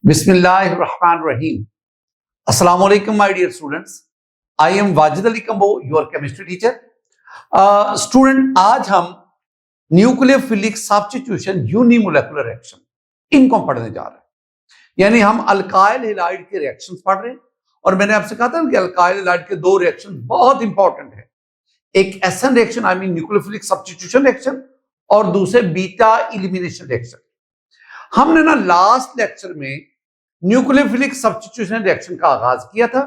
Bismillahirrahmanirrahim. Assalamu alaikum, my dear students. I am Wajid Ali Kambo, your chemistry teacher. Student, आज हम nucleophilic substitution यूनिमोलेकुलर reaction इनको हम पढ़ने जा रहे हैं। यानी हम अल्काइल हैलाइड के रिएक्शंस पढ़ रहे हैं। और मैंने आपसे कहा था कि अल्काइल हैलाइड के दो रिएक्शन बहुत इंपॉर्टेंट है, एक SN reaction I mean nucleophilic substitution reaction और दूसरे बीटा एलिमिनेशन रिएक्शन। हमने ना लास्ट लेक्चर में न्यूक्लियोफिलिक सब्स्टिट्यूशन रिएक्शन का आगाज किया था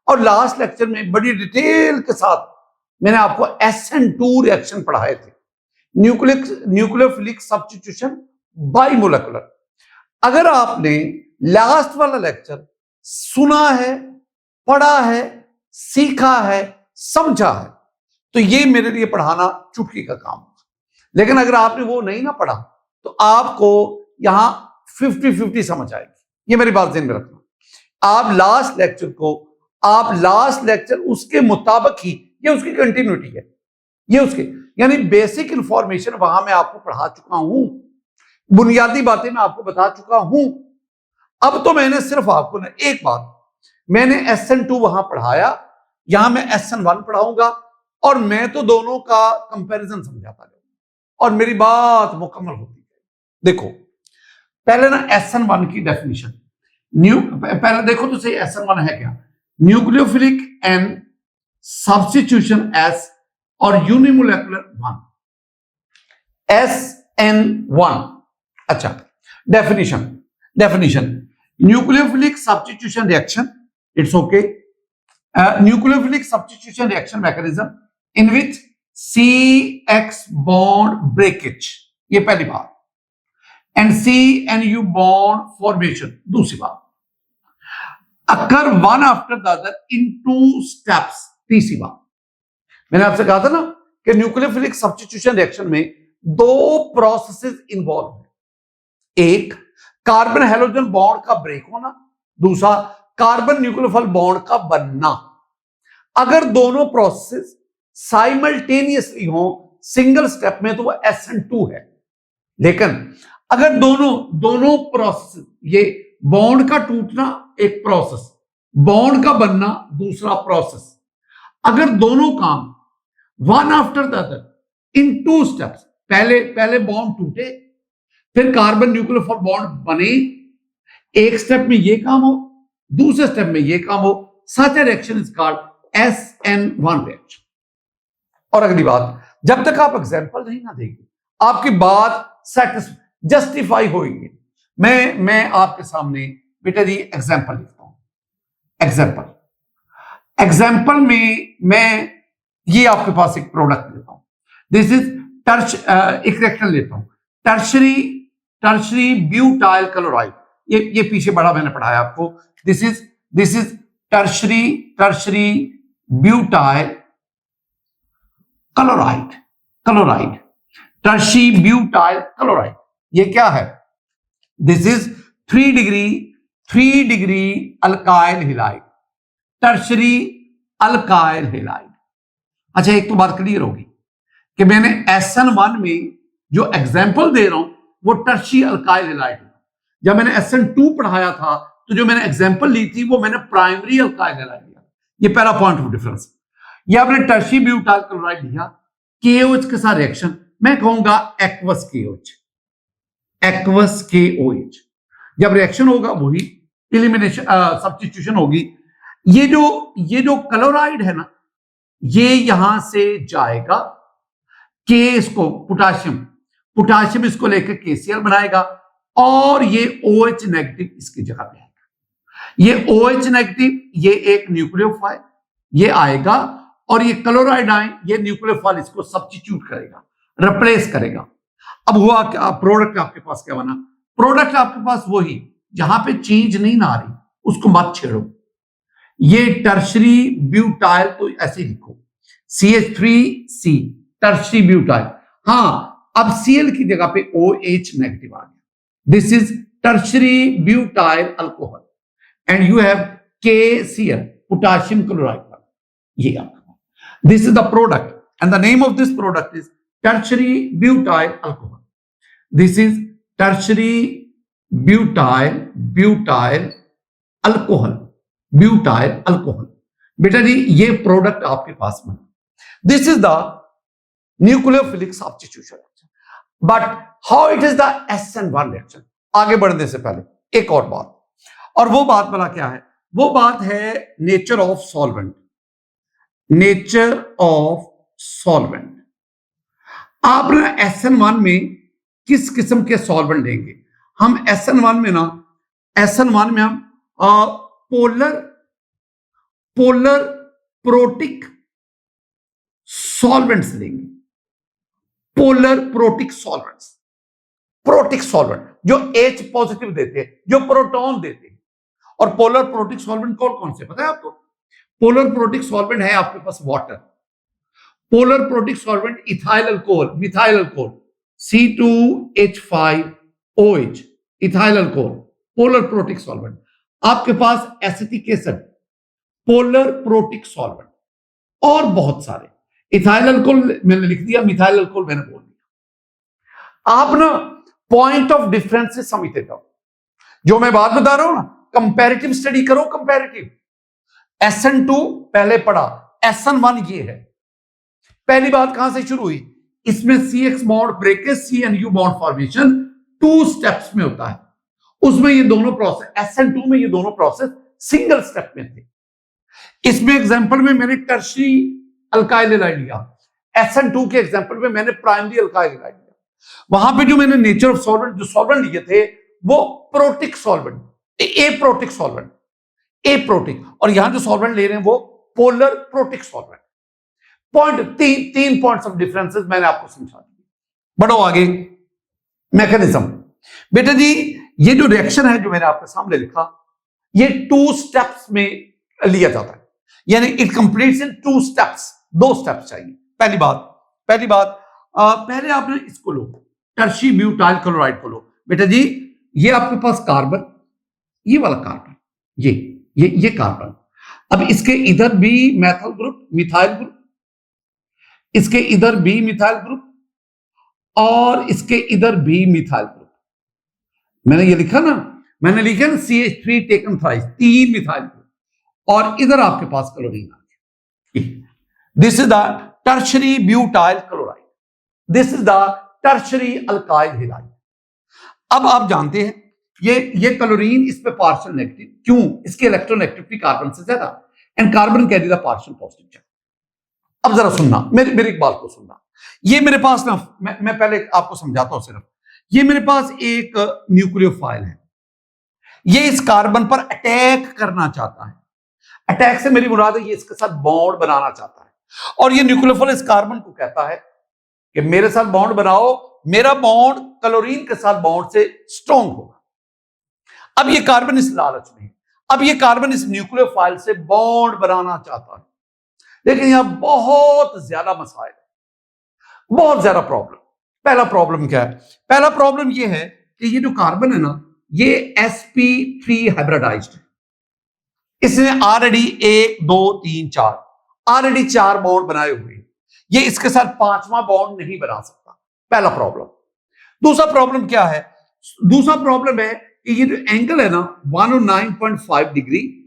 और लास्ट लेक्चर में बड़ी डिटेल के साथ मैंने आपको SN2 रिएक्शन पढ़ाए थे, न्यूक्लियोफिलिक सब्स्टिट्यूशन बाइमोलेकुलर। अगर आपने लास्ट वाला लेक्चर सुना है, पढ़ा है, सीखा है, समझा है तो ये मेरे लिए पढ़ाना चुटकी का काम है। लेकिन अगर आपने वो नहीं ना पढ़ा तो आपको यहां 50-50 समझ आएगी। ये मेरी बात ध्यान में रखना। आप लास्ट लेक्चर उसके मुताबिक ही, ये उसकी कंटिन्यूटी है, ये उसके यानी बेसिक इंफॉर्मेशन वहां मैं आपको पढ़ा चुका हूं, बुनियादी बातें मैं आपको बता चुका हूं। अब तो मैंने सिर्फ आपको ना एक बात, मैंने SN2 वहां पढ़ाया, यहां मैं SN1 पढ़ाऊंगा और मैं तो दोनों का कंपैरिजन समझाता जाऊंगा और मेरी बात मुकम्मल होती है। देखो पहले ना SN1 की डेफिनेशन, पहले देखो तो सही SN1 है क्या। न्यूक्लियोफिलिक एंड सब्स्टिट्यूशन एस और यूनिमोलेकुलर 1 SN1। अच्छा, definition nucleophilic substitution reaction, it's okay, nucleophilic substitution reaction mechanism in which CX bond breakage, ये पहली बात, and CNU bond formation, दूसरी बात, occur one after the other in 2 steps, तीसरी बात। मैंने आपसे कहा था ना कि न्यूक्लियोफिलिक सब्स्टिट्यूशन रिएक्शन में दो प्रोसेसेस इन्वॉल्व हैं, एक कार्बन हेलोजन बॉन्ड का ब्रेक होना, दूसरा कार्बन न्यूक्लियोफिल बॉन्ड का बनना। अगर दोनों प्रोसेस साइमल्टेनियसली हो सिंगल स्टेप में तो वो SN2 है। लेकिन अगर दोनों प्रोसेस, ये बॉन्ड का टूटना एक प्रोसेस, बॉन्ड का बनना दूसरा प्रोसेस, अगर दोनों काम one after the other in 2 steps, पहले बॉन्ड टूटे फिर कार्बन न्यूक्लियोफिल बॉन्ड बने, एक स्टेप में ये काम हो दूसरे स्टेप में ये काम हो, such a reaction is called SN1 reaction. और अगली बात, जब तक आप एग्जांपल नहीं ना देंगे आपकी बात जस्टिफाई होगी। मैं आपके सामने बेटा जी एग्जांपल लिखता हूं। एग्जांपल में मैं ये आपके पास एक प्रोडक्ट लेता हूं, दिस इज एक रिएक्शन लेता हूं, टर्शरी ब्यूटाइल क्लोराइड, ये पीछे बड़ा मैंने पढ़ाया आपको, this is tertiary butyl chloride, tertiary butyl chloride. ये क्या है? This is 3 degree alkyl halide, tertiary alkyl halide. अच्छा, एक तो बात क्लियर होगी कि मैंने SN1 में जो एग्जांपल दे रहा हूं वो टर्शी अल्काइल हैलाइड है। जब मैंने SN2 पढ़ाया था तो जो मैंने एग्जांपल ली थी वो मैंने प्राइमरी अल्काइल हैलाइड लिया। ये पहला पॉइंट ऑफ डिफरेंस। ये आपने टर्शी ब्यूटाइल क्लोराइड लिया, KOH के साथ रिएक्शन, मैं कहूंगा एक्वस KOH। जब रिएक्शन होगा वही एलिमिनेशन सब्स्टिट्यूशन होगी। ये जो क्लोराइड है ना, ये यहां से जाएगा के, इसको पोटाशियम इसको लेकर KCl बनाएगा और ये OH नेगेटिव इसकी जगह पे आएगा। ये OH नेगेटिव, ये एक न्यूक्लियोफाइल, ये आएगा और ये क्लोराइड आए, ये न्यूक्लियोफाइल इसको सब्स्टिट्यूट करेगा, रिप्लेस करेगा। अब हुआ क्या? प्रोडक्ट आपके पास क्या बना? प्रोडक्ट आपके पास वही, जहां पे चेंज नहीं ना आ रही उसको मत छेड़ो। ये टर्शरी ब्यूटाइल, तो ऐसे लिखो CH3C, टर्शरी ब्यूटाइल। हां, अब Cl की जगह पे OH नेगेटिव आ गया। This is tertiary butyl alcohol and you have KCl, potassium chloride. ये आपका, this is the product and the name of this product is tertiary butyl alcohol. This is tertiary butyl butyl alcohol, butyl alcohol. बेटा जी ये product आपके पास बना, this is the nucleophilic substitution reaction. But how it is the SN1 reaction? आगे बढ़ने से पहले एक और बात, और वो बात वाला क्या है? वो बात है nature of solvent. Nature of solvent, आप ना SN1 में किस किस्म के सॉल्वेंट लेंगे? हम SN1 में ना, SN1 में हम पोलर प्रोटिक सॉल्वेंट्स लेंगे। Polar protic solvents, protic solvent जो H पॉजिटिव देते हैं, जो प्रोटॉन देते हैं। और पोलर प्रोटिक सॉल्वेंट कौन कौन से पता है आपको? पोलर प्रोटिक सॉल्वेंट है आपके पास water, polar protic solvent ethyl alcohol, methyl alcohol, C2H5OH, ethyl alcohol, polar protic solvent. आपके पास acetic acid, polar protic solvent, और बहुत सारे। इथाइल अल्कोहल मैंने लिख दिया, मिथाइल अल्कोहल मैंने बोल दिया। आप ना पॉइंट ऑफ डिफरेंस से समझते जाओ। जो मैं बात बता रहा हूं ना, कंपैरेटिव स्टडी करो, कंपैरेटिव। SN2 पहले पढ़ा, SN1 ये है। पहली बात कहां से शुरू हुई? इसमें CX bond breakage, CNU bond formation 2 steps में होता है। उसमें ये दोनों प्रोसेस, SN2 में ये दोनों प्रोसेस सिंगल स्टेप में थे। इसमें एग्जांपल में मैंने टर्शियरी अल्काइल हैलाइड लिया, SN2 के एग्जांपल में मैंने प्राइमरी अल्काइल हैलाइड लिया। वहां पे जो मैंने नेचर ऑफ सॉल्वेंट, जो सॉल्वेंट लिए थे वो protic solvent, aprotic solvent, aprotic. और यहां जो सॉल्वेंट ले रहे हैं वो पोलर प्रोटिक सॉल्वेंट। पॉइंट, तीन पॉइंट्स ऑफ डिफरेंसेस मैंने आपको समझा दिए। बढ़ो आगे, मैकेनिज्म। बेटा जी ये जो रिएक्शन है जो मैंने आपके सामने लिखा, ये 2 स्टेप्स में लिया जाता है, यानी it completes in 2 steps. 2 steps चाहिए। पहली बात पहले आपने इसको लो, टर्शी ब्यूटाइल क्लोराइड को लो। बेटा जी ये आपके पास कार्बन, ये वाला कार्बन, ये कार्बन। अब इसके इधर भी मैथल ग्रुप, मिथाइल ग्रुप, इसके इधर भी मिथाइल ग्रुप, और इसके इधर भी मिथाइल ग्रुप। मैंने ये लिखा ना, मैंने लिखा ना CH3 taken thrice, 3 methyl group, और इधर आपके पास क्लोरीन आ गया। This is the tertiary butyl chloride, this is the tertiary alkyl halide. अब आप जानते हैं ये क्लोरीन इस पे पार्शियल नेगेटिव, क्यों? इसकी इलेक्ट्रोनेगेटिविटी कार्बन से ज्यादा, and carbon carry the partial positive charge. अब जरा सुनना, मेरी एक बात को सुनना। ये मेरे पास ना, मैं पहले आपको समझाता हूं सिर्फ। ये मेरे पास एक न्यूक्लियोफाइल है, ये इस कार्बन पर अटैक करना चाहता है। अटैक से मेरी मुराद है ये इसके साथ बॉन्ड बनाना चाहता है, और ये न्यूक्लियोफाइल इस कार्बन को कहता है कि मेरे साथ बॉन्ड बनाओ, मेरा बॉन्ड क्लोरीन के साथ बॉन्ड से स्ट्रॉन्ग होगा। अब ये कार्बन इस लालच में है, अब ये कार्बन इस न्यूक्लियोफाइल से बॉन्ड बनाना चाहता है, लेकिन यहां बहुत ज्यादा मसाइल है, बहुत ज्यादा प्रॉब्लम। पहला प्रॉब्लम क्या है? पहला प्रॉब्लम ये है कि ये जो कार्बन है ना, ये sp3 हाइब्रिडाइज्ड है। इसने ऑलरेडी 1 2 3 4 ऑलरेडी 4 बॉन्ड बनाए हुए हैं। ये इसके साथ 5वां बॉन्ड नहीं बना सकता, पहला प्रॉब्लम। दूसरा प्रॉब्लम क्या है? दूसरा प्रॉब्लम है कि ये जो एंगल है ना 109.5 डिग्री,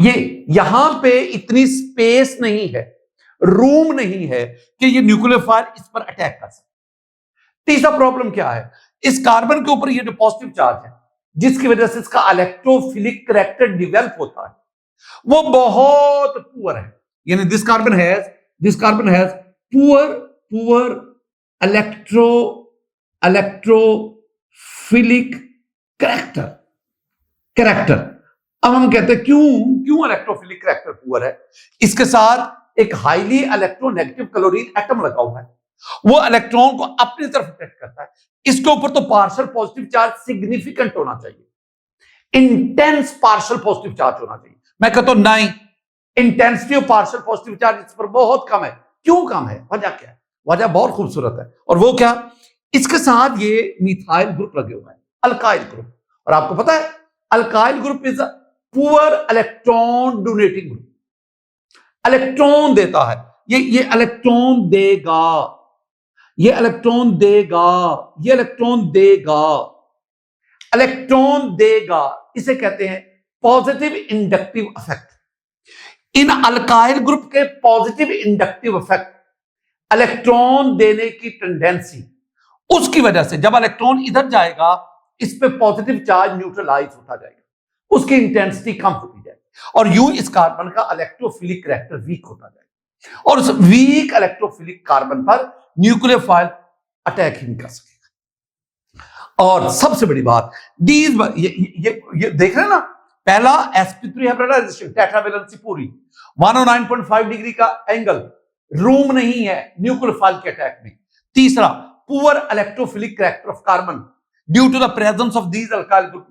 ये यहां पे इतनी स्पेस नहीं है, रूम नहीं है कि ये न्यूक्लियोफाइल इस पर अटैक कर सके। तीसरा प्रॉब्लम क्या है? इस कार्बन के ऊपर ये जो पॉजिटिव चार्ज है, जिसकी वजह से इसका इलेक्ट्रोफिलिक करैक्टर डेवलप होता है, वो बहुत पुअर है। यानी this carbon has poor electrophilic character. अब हम कहते हैं क्यों इलेक्ट्रोफिलिक करैक्टर पुअर है? इसके साथ एक हाईली इलेक्ट्रोनेगेटिव क्लोरीन एटम लगा हुआ है, वो इलेक्ट्रॉन को अपनी तरफ अट्रैक्ट करता है। इसके ऊपर तो पार्शियल पॉजिटिव चार्ज सिग्निफिकेंट होना चाहिए, इंटेंस पार्शियल पॉजिटिव चार्ज होना चाहिए। मैं कहता हूं नहीं, intensity of partial positive charge इस पर बहुत कम है। क्यों कम है? वजह क्या है? वजह बहुत खूबसूरत है, और वो क्या? इसके साथ ये मिथाइल ग्रुप लगे हुए हैं, अल्काइल ग्रुप। और आपको पता है alkyl group is a poor electron donating group, electron देता है, ये इलेक्ट्रॉन देगा, ये इलेक्ट्रॉन देगा। इलेक्ट्रॉन देगा, इसे कहते हैं पॉजिटिव इंडक्टिव इफेक्ट। इन अल्काइल ग्रुप के पॉजिटिव इंडक्टिव इफेक्ट, इलेक्ट्रॉन देने की टेंडेंसी, उसकी वजह से जब इलेक्ट्रॉन इधर जाएगा इस पे पॉजिटिव चार्ज न्यूट्रलाइज होता जाएगा, उसकी इंटेंसिटी कम होती जाएगी और यूं इस कार्बन का इलेक्ट्रोफिलिक कैरेक्टर वीक होता जाएगा और उस वीक इलेक्ट्रोफिलिक कार्बन पर न्यूक्लियोफाइल अटैक ही नहीं कर सकेगा। और सबसे बड़ी बात, दीज ये देख रहे हैं ना, पहला sp3 हाइब्रिडाइजेशन, टेट्रावैलेंसी पूरी, 109.5 डिग्री का एंगल, रूम नहीं है न्यूक्लियोफाइल के अटैक में। तीसरा, poor electrophilic character of carbon due to the presence of these alkyl group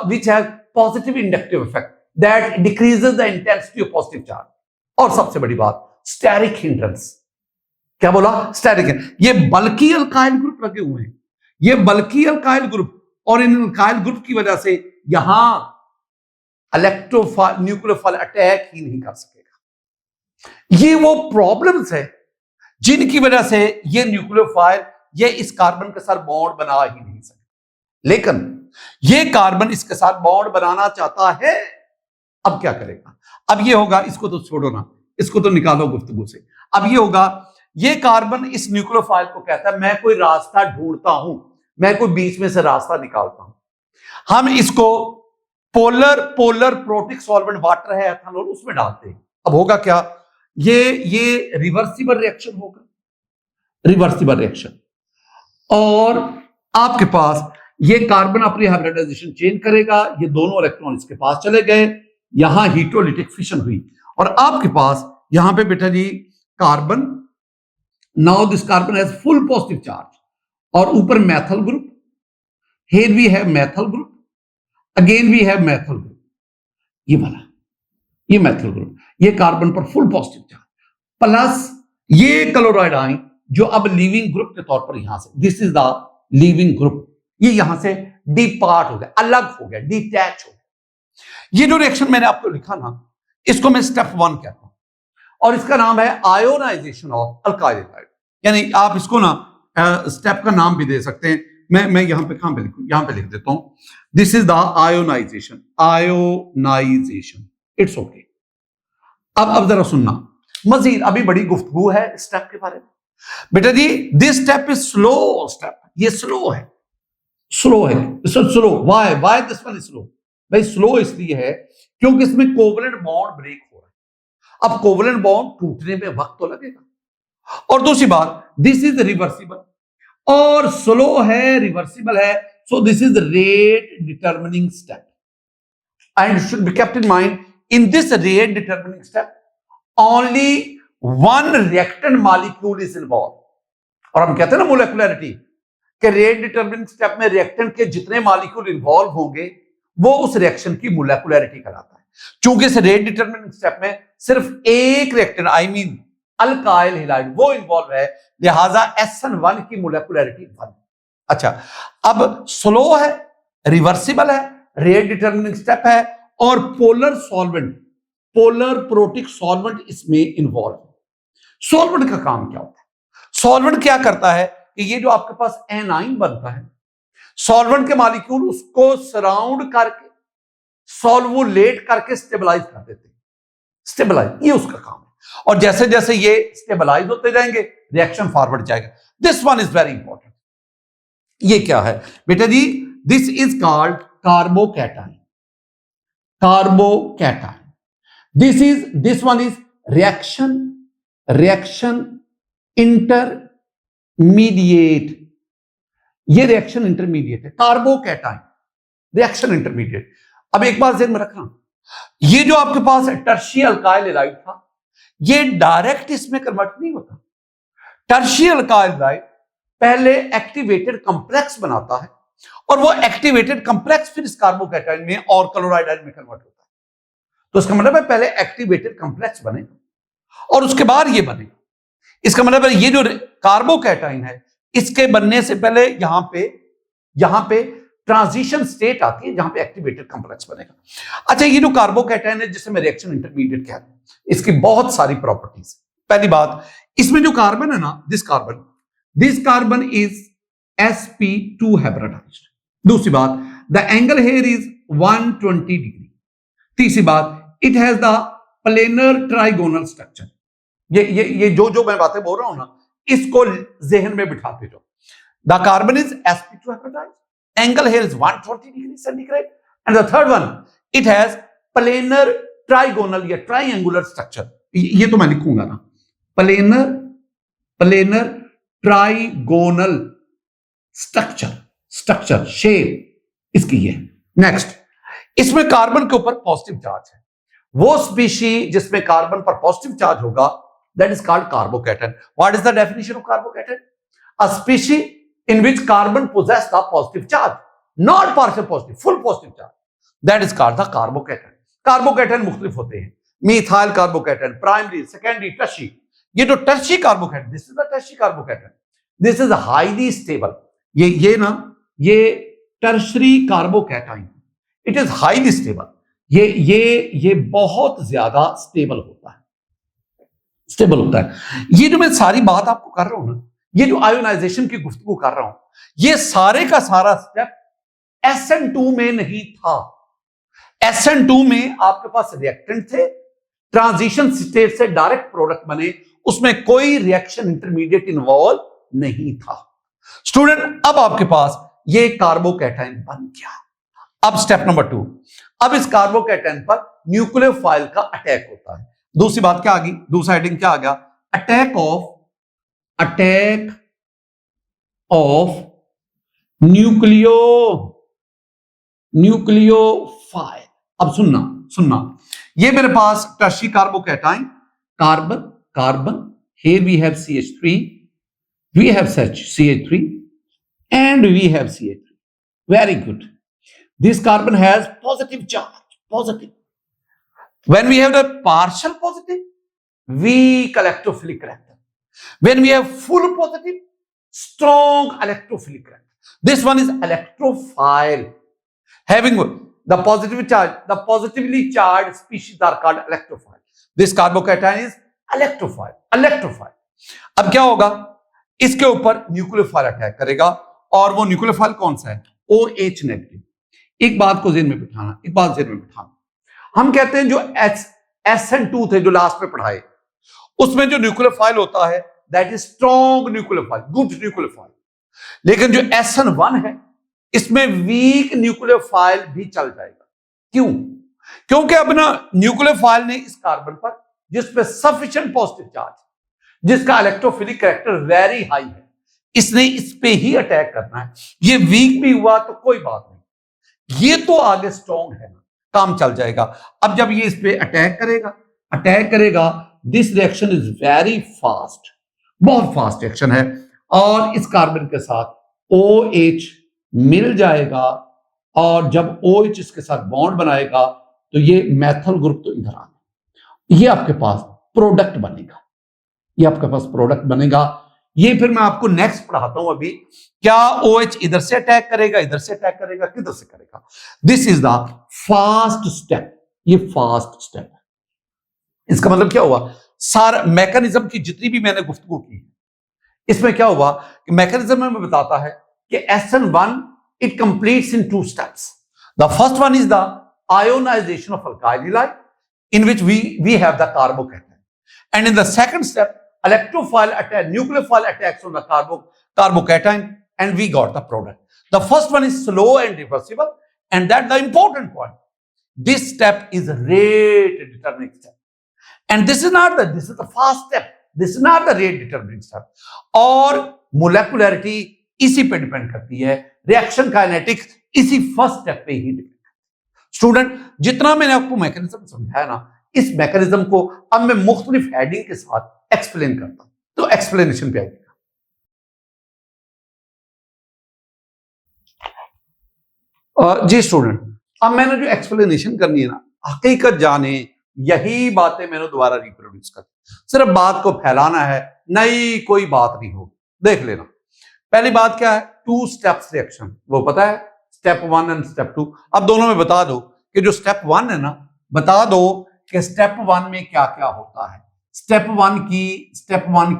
which has positive inductive effect that decreases the intensity of positive charge। और सबसे बड़ी बात, स्टेरिक हिंड्रेंस। क्या बोला? स्टेरिक। ये बल्कि अल्काइल ग्रुप लगे हुए हैं, ये बल्कि अल्काइल ग्रुप, और इन अल्काइल ग्रुप की वजह से यहां इलेक्ट्रोफाइल न्यूक्लियोफाइल अटैक ही नहीं कर सकेगा। ये वो प्रॉब्लम्स है जिनकी वजह से ये न्यूक्लियोफाइल ये इस कार्बन के साथ बॉन्ड बना ही नहीं सकता। लेकिन ये कार्बन इसके साथ बॉन्ड बनाना चाहता है, अब क्या करेगा? अब ये होगा, इसको तो छोड़ो ना, इसको तो निकालो गुफ्तगू से। अब ये होगा, ये कार्बन इस न्यूक्लियोफाइल को कहता है मैं कोई रास्ता ढूंढता हूं, मैं कोई बीच में से रास्ता निकालता हूं। हम इसको पोलर प्रोटिक सॉल्वेंट वाटर है एथेनॉल, उसमें डालते हैं। अब होगा क्या? ये रिवर्सिबल रिएक्शन होगा, रिवर्सिबल रिएक्शन, और आपके पास ये कार्बन अपनी हाइब्रिडाइजेशन चेंज करेगा, ये दोनों इलेक्ट्रॉन इसके पास चले गए, यहां हीटोलिटिक फिशन हुई और आपके पास यहां पे बेटा जी carbon, now this carbon has full positive charge और ऊपर methyl group, here we have methyl group, again we have methyl group, ये वाला, ये मैथल ग्रुप, ये कार्बन पर फुल पॉजिटिव चार्ज, प्लस ये क्लोराइड आयन जो अब लीविंग ग्रुप के तौर पर यहां से, this is the leaving group, ये यहां से डिपार्ट हो गया, अलग हो गया, डिटैच हो गया। ये जो रिएक्शन मैंने आपको लिखा ना, इसको मैं स्टेप 1 कहता हूं और इसका नाम है आयोनाइजेशन ऑफ अल्काइल हैलाइड। यानी आप इसको ना स्टेप का नाम भी दे सकते हैं। मैं यहां पे कहां पे लिखूं? यहां पे लिख देता हूं, this is the ionization, ionization, it's okay. अब जरा सुनना, मजीद अभी बड़ी गुफ्तगू है स्टेप के बारे में। बेटा जी this step is slow step, ये स्लो है, स्लो है, slow. Why this one is slow? भाई स्लो इसलिए है क्योंकि इसमें कोवलेंट बॉन्ड ब्रेक हो रहा है। अब कोवलेंट बॉन्ड टूटने में वक्त तो लगेगा, और दूसरी बात दिस इज रिवर्सिबल, और स्लो है, रिवर्सिबल है, so this is rate determining step and should be kept in mind. In this rate determining step only one reactant molecule is involve. और हम कहते हैं ना मोलेकुलरिटी कि रेट डिटर्मिनिंग स्टेप में रिएक्टेंट के जितने मॉलिक्यूल इन्वॉल्व होंगे वो उस रिएक्शन की मोलेकुलरिटी कहलाता है। चूंकि इस रेट डिटर्मिनिंग स्टेप में सिर्फ एक reactant, I mean alkyl halide, वो इन्वॉल्व है, लिहाजा SN1 की मोलेकुलरिटी 1। अच्छा, अब स्लो है, रिवर्सिबल है, रेट डिटर्मिनिंग स्टेप है, और polar solvent, polar protic solvent इसमें इन्वॉल्व है। सॉल्वेंट का काम क्या होता है? सॉल्वेंट क्या करता है कि ये जो आपके पास एनाइन बनता है, सॉल्वेंट के मॉलिक्यूल उसको सराउंड करके, सॉल्वुलेट करके स्टेबलाइज कर देते हैं। स्टेबलाइज, ये उसका काम है, और जैसे जैसे ये स्टेबलाइज होते जाएंगे रिएक्शन फॉरवर्ड जाएगा। This one is very important. ये क्या है बेटा जी? This is called carbocation, carbocation. This one is reaction intermediate, ये रिएक्शन इंटरमीडिएट है, कार्बोकैटायन रिएक्शन इंटरमीडिएट। अब एक बात ध्यान में रखना, ये जो आपके पास टर्शियल अल्काइल हैलाइड था, ये डायरेक्ट इसमें कन्वर्ट नहीं होता। टर्शियल अल्काइल हैलाइड पहले एक्टिवेटेड कॉम्प्लेक्स बनाता है, और वो एक्टिवेटेड कॉम्प्लेक्स फिर इस कार्बोकैटायन में और क्लोराइड आयन में कन्वर्ट होता है। तो इसका मतलब है पहले एक्टिवेटेड कॉम्प्लेक्स बनेगा और उसके बाद ये बनेगा। इसका मतलब है ये जो कार्बोकैटायन है, इसके बनने से पहले यहां पे ट्रांजिशन स्टेट आती है जहां पे एक्टिवेटेड कॉम्प्लेक्स बनेगा। अच्छा, ये जो कार्बोकैटायन है जिसे मैं रिएक्शन इंटरमीडिएट कहते हैं, इसकी बहुत सारी प्रॉपर्टीज। पहली बात, इसमें जो कार्बन है ना, this carbon is sp2 hybridised, दूसरी बात, the angle here is 120 degree. तीसरी बात, it has the planar trigonal structure. ये जो मैं बातें बोल रहा हूं ना, इसको जहन में बिठाते जाओ। The carbon is sp2 hepatized, angle here is 120 degrees centigrade, and the third one, it has planar trigonal या triangular structure। ये तो मैं लिखूंगा ना, planar trigonal स्ट्रक्चर शेप इसकी है। नेक्स्ट, इसमें कार्बन के ऊपर पॉजिटिव चार्ज है। वो स्पीशी जिसमें कार्बन पर पॉजिटिव चार्ज होगा, that is called carbocation. What is the definition of carbocation? A species in which carbon possess the positive charge, not partial positive, full positive charge, that is called the carbocation। Carbocation मुख्तलिफ होते हैं, methyl carbocation, primary, secondary, tertiary. ये जो tertiary carbocation, this is the tertiary carbocation, this is highly stable. ये tertiary carbocation, it is highly stable. ये बहुत ज्यादा stable होता है। ये जो मैं सारी बात आपको कर रहा हूं ना, ये जो आयोनाइजेशन की गुफ्तगू कर रहा हूं, ये सारे का सारा स्टेप SN2 में नहीं था। SN2 में आपके पास रिएक्टेंट थे, ट्रांजिशन स्टेट से डायरेक्ट प्रोडक्ट बने, उसमें कोई रिएक्शन इंटरमीडिएट इन्वॉल्व नहीं था। स्टूडेंट, अब आपके पास ये कार्बोकैटाइन बन गया। अब स्टेप नंबर 2, अब इस कार्बोकैटाइन पर न्यूक्लियोफाइल का अटैक होता है। दूसरी बात क्या आ गई? दूसरा हेडिंग क्या आ गया? Attack of nucleophile. अब सुनना, ये मेरे पास tertiary carbocation, carbon, here we have CH3, we have CH3 and we have CH3. Very good. This carbon has positive charge, positive. When we have the partial positive, weak electrophilic character. When we have full positive, strong electrophilic character. This one is electrophile, having the positive charge. The positively charged species are called electrophile. This carbocation is electrophile। अब क्या होगा? इसके ऊपर nucleophile attack करेगा, और वो nucleophile कौन सा है? OH negative. एक बात को जेहन में बिठाना, हम कहते हैं जो SN2 थे, जो लास्ट में पढ़ाए, उसमें जो न्यूक्लियोफाइल होता है, that is strong nucleophile, good nucleophile. लेकिन जो SN1 है, इसमें वीक न्यूक्लियोफाइल भी चल जाएगा। क्यों? क्योंकि अब ना न्यूक्लियोफाइल ने इस कार्बन पर, जिसपे सफिशिएंट पॉजिटिव चार्ज, जिसका इलेक्ट्रोफिलिक कैरेक्टर वेरी हाई है, इसने इस पे ही अटैक करना है। ये वीक भी हुआ तो कोई बात नहीं, ये तो आगे स्ट्रॉन्ग है ना, काम चल जाएगा। अब जब ये इस पे अटैक करेगा, this reaction is very fast, बहुत फास्ट रिएक्शन है, और इस कार्बन के साथ OH मिल जाएगा, और जब OH इसके साथ बॉन्ड बनाएगा तो ये मैथल ग्रुप तो इधर आ, ये आपके पास प्रोडक्ट बनेगा। ये फिर मैं आपको नेक्स्ट पढ़ाता हूं। अभी क्या OH इधर से अटैक करेगा, किधर से करेगा? This is the fast step. ये फास्ट स्टेप है। इसका मतलब क्या हुआ? सारा मैकेनिज्म की जितनी भी मैंने गुफ्तगू की, इसमें क्या हुआ कि मैकेनिज्म में बताता है कि SN1 it completes in 2 steps. The first one is the ionization of alkyl halide, in which we have the carbocation, and in the second step, nucleophile attacks on the carbocation, and we got the product. The first one is slow and reversible, and that's the important point. This step is rate determining step, and this is the fast step. This is not the rate determining step. और molecularity इसी पे depend करती है, reaction kinetics इसी first step पे ही depend करती है। Student, जितना मैंने आपको मैकेनिज्म समझाया ना, इस मैकेनिज्म को अब मैं मुख्तलिफ हेडिंग के साथ एक्सप्लेन करता हूं, तो एक्सप्लेनेशन पे आइएगा। जी स्टूडेंट, अब मैंने जो एक्सप्लेनेशन करनी है ना, हकीकत जाने यही बातें मैंने दोबारा रिप्रोड्यूस कर, सिर्फ बात को फैलाना है, नई कोई बात नहीं होगी। देख लेना, पहली बात क्या है? 2 स्टेप्स रिएक्शन, वो पता है, स्टेप 1 एंड स्टेप 2। अब दोनों में बता दो कि जो स्टेप 1 है ना, बता दो कि स्टेप 1 में क्या क्या होता है। स्टेप 1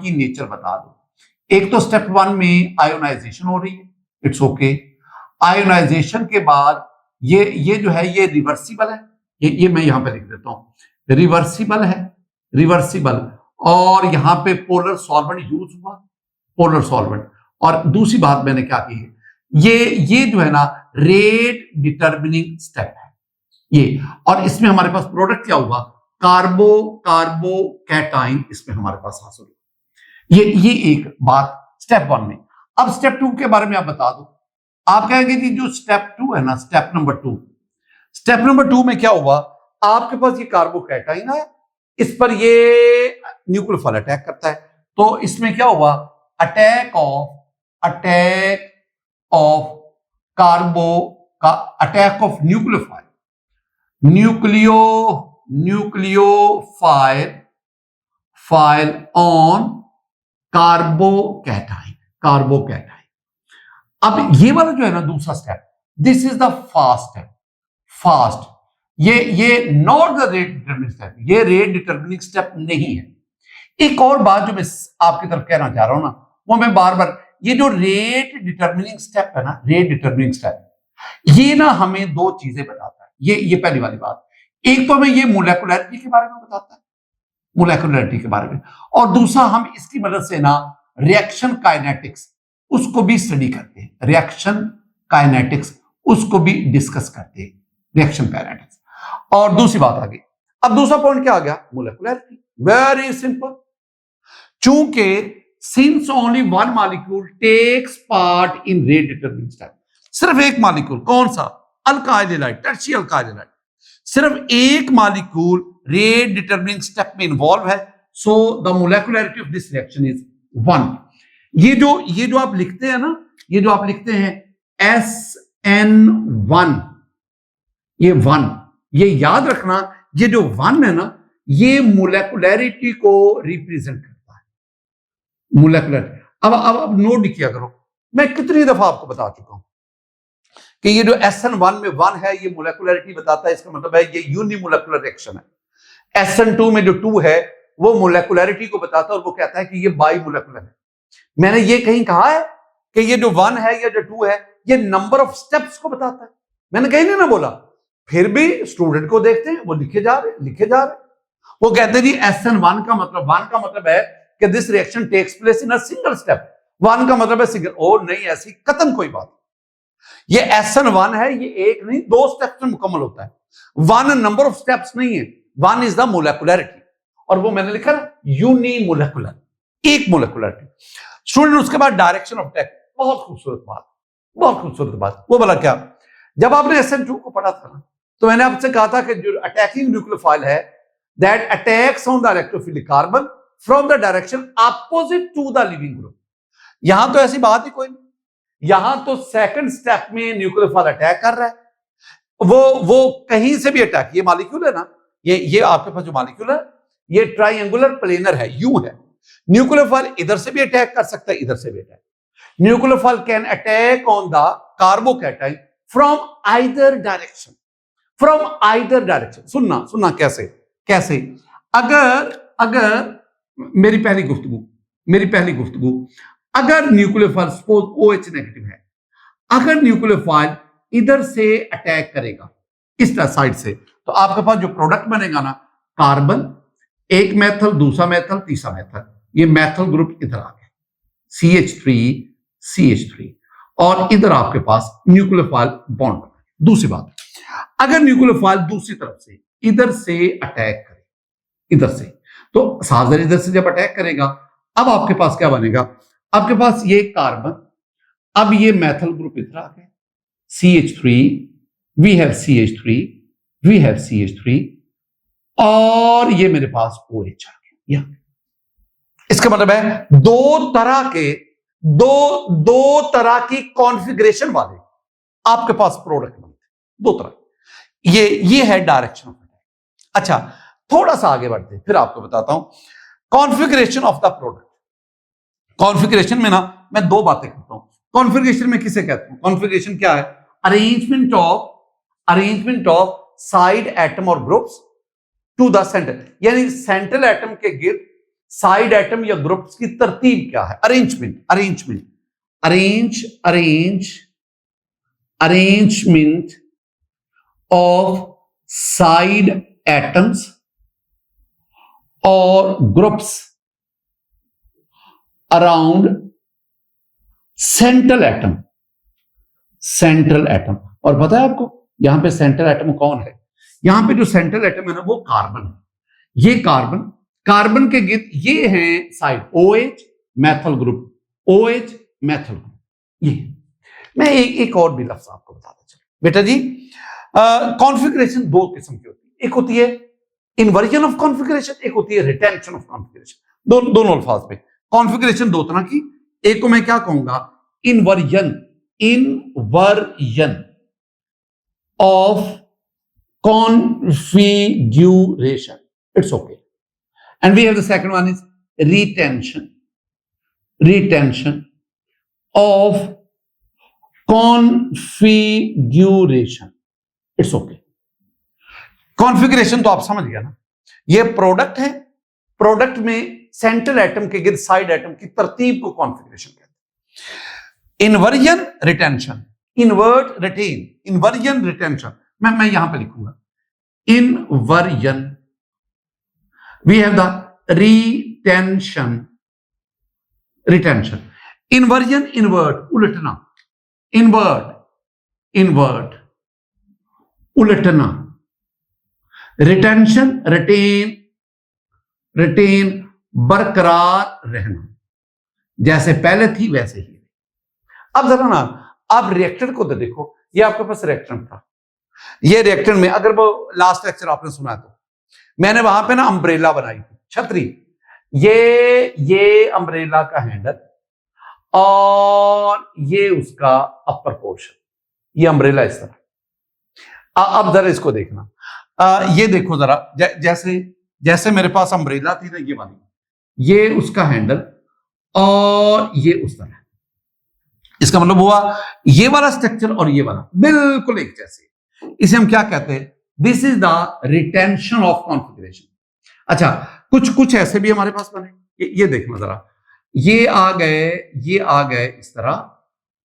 की नेचर बता दो। एक तो स्टेप 1 में आयोनाइजेशन हो रही है, इट्स ओके। आयोनाइजेशन के बाद ये जो है ये रिवर्सिबल है, ये मैं यहां पे लिख देता हूं, रिवर्सिबल है, रिवर्सिबल। और यहां पे पोलर सॉल्वेंट यूज हुआ, पोलर सॉल्वेंट। और दूसरी बात मैंने क्या की है, ये जो है ना रेट डिटर्मिनिंग स्टेप है ये, और इसमें हमारे पास प्रोडक्ट क्या होगा, कार्बो कैटाइन इसमें हमारे पास हासिल होगा। ये एक बात स्टेप 1 में। अब स्टेप 2 के बारे में आप बता दो। आप कहेंगे कि जो स्टेप 2 है ना, स्टेप नंबर 2 में क्या हुआ, आपके पास ये कार्बो कैटाइन है, इस पर ये न्यूक्लियोफाइल अटैक करता है, तो इसमें क्या हुआ, attack of nucleophile on carbocation. अब ये वाला जो है ना दूसरा step, this is the fast. ये not the rate determining step, ये रेट डिटर्मिनिंग स्टेप नहीं है। एक और बात जो मैं आपकी तरफ कहना चाह रहा हूं ना, वो मैं बार बार, ये जो रेट डिटर्मिनिंग स्टेप है ना, रेट डिटर्मिनिंग स्टेप, ये ना हमें दो चीजें बताता है। ये पहली वाली बात, एक तो हमें ये मोलेकुलरिटी के बारे में बताता है, मोलेकुलरिटी के बारे में, और दूसरा हम इसकी मदद से ना रिएक्शन काइनेटिक्स उसको भी स्टडी करते हैं, रिएक्शन काइनेटिक्स उसको भी डिस्कस करते हैं, रिएक्शन काइनेटिक्स। और दूसरी बात आ गई, अब दूसरा पॉइंट क्या आ गया, मोलेकुलरिटी। वेरी सिंपल, चूंकि since only one molecule takes part in rate determining step, सिर्फ एक मॉलिक्यूल, कौन सा, alkyl halide, tertiary alkyl halide, सिर्फ एक मॉलिक्यूल रेट डिटर्मिनिंग स्टेप में इन्वॉल्व है, so the molecularity of this reaction is 1। ये जो आप लिखते हैं ना, ये जो आप लिखते हैं SN1, ये 1, ये याद रखना, ये जो 1 है ना, ये मोलेकुलरिटी को रिप्रेजेंट करता है, मोलेकुलरिटी। अब नोट किया करो, मैं कितनी दफा आपको बता चुका हूं कि ये जो SN1 में 1 है, ये मोलेकुलरिटी बताता है, इसका मतलब है ये यूनिमोलेकुलर रिएक्शन है। SN2 में जो 2 है वो मोलेकुलरिटी को बताता है, और वो कहता है कि ये बाई मोलेकुलर है। मैंने ये कहीं कहा है कि ये जो 1 है या जो 2 है ये नंबर ऑफ स्टेप्स को बताता है, मैंने कहीं नहीं ना बोला। फिर भी स्टूडेंट को देखते हैं, वो लिखे जा रहे, वो कहते हैं जी SN1 का मतलब, 1 का मतलब है कि this reaction takes place in a single step, 1 का मतलब है सिंगल। और नहीं, ऐसी कतन कोई बात, ये SN1 है, ये एक नहीं 2 स्टेप्स में मुकम्मल होता है। 1 नंबर ऑफ स्टेप्स नहीं है, 1 इज द मोलेकुलरिटी, और वो मैंने लिखा ना यूनिमोलेकुलर, एक मोलेकुलरिटी। स्टूडेंट उसके बाद डायरेक्शन ऑफ अटैक, बहुत खूबसूरत बात, वो बोला क्या, जब आपने SN2 को पढ़ा था ना, तो मैंने आपसे कहा था कि जो अटैकिंग न्यूक्लियोफाइल है that attacks on the electrophilic carbon from the direction opposite to the leaving group. यहां तो ऐसी बात ही कोई नहीं, यहां तो सेकंड स्टेप में न्यूक्लियोफाइल अटैक कर रहा है, वो कहीं से भी अटैक, ये मॉलिक्यूल है ना, ये आपके पास जो मॉलिक्यूल है ये ट्राइंगुलर प्लेनर है, यू है। न्यूक्लियोफाइल इधर से भी अटैक कर सकता है, इधर से भी attack. Nucleophile can attack on the carbocation from either direction, सुनना कैसे, अगर मेरी पहली गुफ्तगू, अगर न्यूक्लियोफाइल सपोज OH नेगेटिव है, अगर न्यूक्लियोफाइल इधर से अटैक करेगा इस साइड से, तो आपके पास जो प्रोडक्ट बनेगा ना, कार्बन, एक मेथल, दूसरा मेथल, तीसरा मेथल, ये मेथल ग्रुप इधर आ गया, CH3, और इधर आपके पास न्यूक्लियोफाइल बॉन्ड बना। दूसरी बात, अगर न्यूक्लियोफाइल दूसरी तरफ से इधर से अटैक करे, इधर से, तो साजर इधर से जब अटैक करेगा, अब आपके पास क्या बनेगा, आपके पास ये कार्बन, अब ये मेथल ग्रुप इधर आ गया, CH3, वी हैव CH3, और ये मेरे पास OH आ गया। इसका मतलब है दो तरह की कॉन्फ़िगरेशन वाले आपके पास प्रोडक्ट बनते हैं, 2 तरह। ये है डायरेक्शन ऑफ अटैक। अच्छा, थोड़ा सा आगे बढ़ते फिर आपको बताता हूं configuration of the product. Configuration में ना मैं 2 बातें करता हूं। कॉन्फ़िगरेशन में किसे कहते हैं, कॉन्फ़िगरेशन क्या है, अरेंजमेंट ऑफ साइड एटम और ग्रुप्स टू द सेंटर, यानी सेंट्रल एटम के गिर्द साइड एटम या ग्रुप्स की तरतीब क्या है, arrangement of side atoms or groups around central atom. Central atom, और पता है आपको यहां पे सेंट्रल एटम कौन है? यहां पे जो सेंट्रल एटम है ना वो कार्बन है। ये कार्बन, कार्बन के गिर्द ये है side OH methyl group, OH methyl group. ये मैं एक और भी लफ्ज आपको बताता चलूं बेटा जी। कॉन्फ़िगरेशन दो किस्म की होती है, एक होती है इन्वर्जन ऑफ कॉन्फ़िगरेशन, एक होती है रिटेंशन ऑफ कॉन्फ़िगरेशन। दोनों अल्फाज पे कॉन्फ़िगरेशन दो तरह की, एक को मैं क्या कहूंगा inversion, inversion of configuration. It's okay. And we have the second one is retention of configuration. It's okay. Configuration तो आप समझ गया ना, ये प्रोडक्ट है, प्रोडक्ट में सेंट्रल एटम के गिर्द साइड एटम की तरतीब को कॉन्फ़िगरेशन कहते हैं। Inversion retention, invert retain, inversion retention, मैं यहां पे लिखूंगा inversion, we have the retention, inversion invert उलटना, इन्वर्ट उलटना, रिटेंशन रिटेन बरकरार रहना, जैसे पहले थी वैसे ही। अब जरा ना आप रिएक्टेंट को तो देखो, ये आपके पास रिएक्टेंट था, ये रिएक्टेंट में अगर वो लास्ट लेक्चर आपने सुना तो मैंने वहां पे ना अम्ब्रेला बनाई थी, छतरी, ये अम्ब्रेला का हैंडल और ये उसका अपर पोर्शन, ये अम्ब्रेला इस तरह। अब जरा इसको देखना, ये देखो जरा, जैसे मेरे पास अम्ब्रेला थी ना ये वाली, ये उसका हैंडल और ये उस तरह। इसका मतलब हुआ ये वाला स्ट्रक्चर और ये वाला बिल्कुल एक जैसे। इसे हम क्या कहते हैं? This is the retention of configuration. अच्छा, कुछ ऐसे भी हमारे पास बने, ये देखना जरा, ये आ गए इस तरह,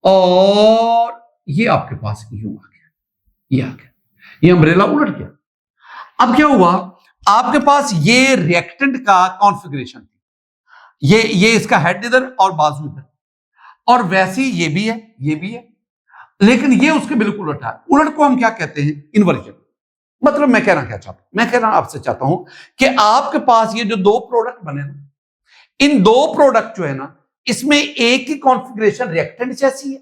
और ये आपके पास यूं आ गया, ये आ गया, ये अम्ब्रेला उलट गया। अब क्या हुआ, आपके पास ये रिएक्टेंट का कॉन्फ़िगरेशन थी, ये इसका हेड इधर और बाजू इधर, और वैसे ही ये भी है, लेकिन ये उसके बिल्कुल उलट है। उलट को हम क्या कहते हैं? इन्वर्जन। मतलब मैं कहना आपसे चाहता हूं कि आपके पास ये जो दो प्रोडक्ट बने ना, इन दो प्रोडक्ट जो है ना, इसमें एक की कॉन्फ़िगरेशन रिएक्टेंट जैसी है,